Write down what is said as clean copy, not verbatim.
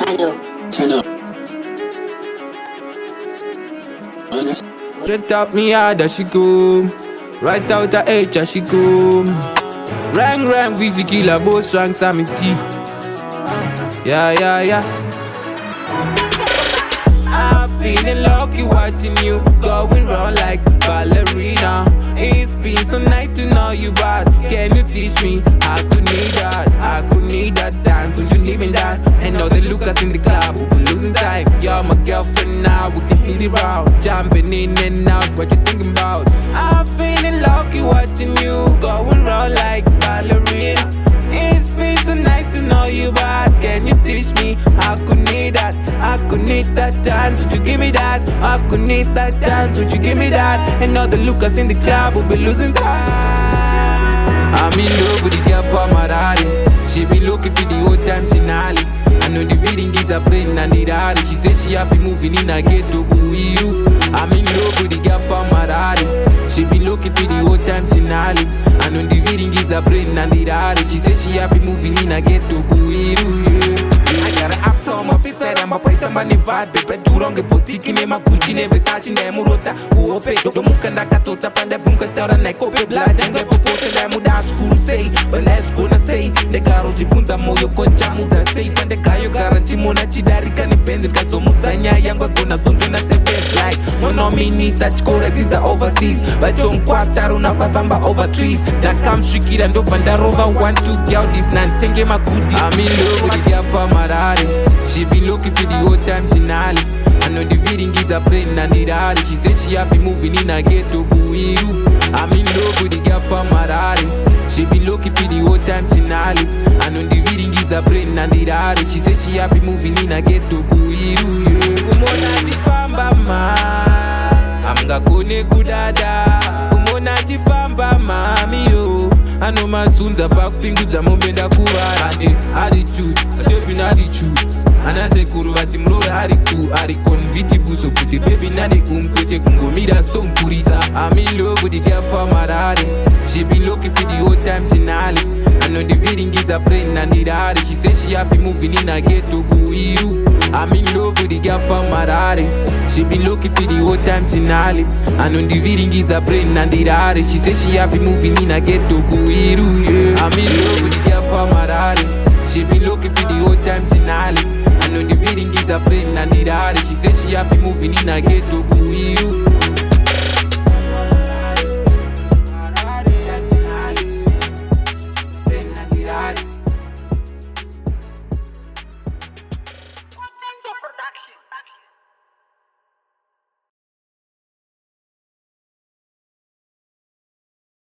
Hello. Turn up. Straight up me hard as she go. Right out her age as she go. Rang rang busy killer boss strong Sammy T. Yeah. I've been lucky watching you going round like ballerina. It's been so nice to know you, but can you teach me? I could need that dance. Would you leave me that? And all the lookers in the club, we'll be losing time. You're my girlfriend now, we can hit it round. Jumping in and out, what you thinking about? I've been lucky watching you going round like ballerina. It's been so nice to know you, but can you teach me? I could need that, I could need that dance. Would you give me that? I could need that dance. Would you give me that? And all the lookers in the club will be losing time. I'm in love with the girl for my daddy. She be looking for the old time scenario. I know the beating is a brain and the daddy. She said she have been moving in a ghetto you. I'm in love with the girl for my daddy. She be looking for the old time scenario. I know the beating is a brain and the daddy. She said she have been moving in a ghetto you. I got an actor on my face, I'm a paita manivade. Bebe duronge boutique, ne ma Gucci, ne Versace, ne Murota. Uope, do mukanda katota, pande funka stara na kope blaze. Ngwe popote le muda skuru sei, but let's go na sei. De garo jifunda moyo koncha muda sei. Pande kayo garanti mona chidari kani penzi kazo mutanya yangwa gona zondu na se best like. No minister chikora ziza overseas. Bacho mkwataru na vavamba over trees. That come shikira ndo bandarova 1-2 girl this nantenge makudi. I'm in love with the girl for my daddy. She be looking for the old time scenario. I know the beating is a brain and the daddy. She said she have been moving in a ghetto buiru. I'm in love with the girl for my daddy. She be looking for the old time scenario. I know the beating is a brain and the daddy. She said she have been moving in a ghetto buiru. Kumona tifamba ma Amga kone kudada. Kumona tifamba mami yo. Ano mazunza pa kupinguza mombenda kuwa attitude, stepping attitude. Ana se kuruvati mlora hariku Harikon viti buso kuti baby nadi umkwete kungomida so mpurisa. I'm in love with the girl for my daddy. She be looking for the old time scenario. I know the beating is a brain and the daddy. She said she have been moving in a ghetto buiru. I'm in love with the girl for my daddy. She be looking for the old time scenario. I know the beating is a brain and the daddy. She said she have been moving in a ghetto buiru. I'm in love with the girl for my daddy. She be looking for the old time scenario. I know the beating is a brain and the daddy. She said she have been moving in a ghetto buiru.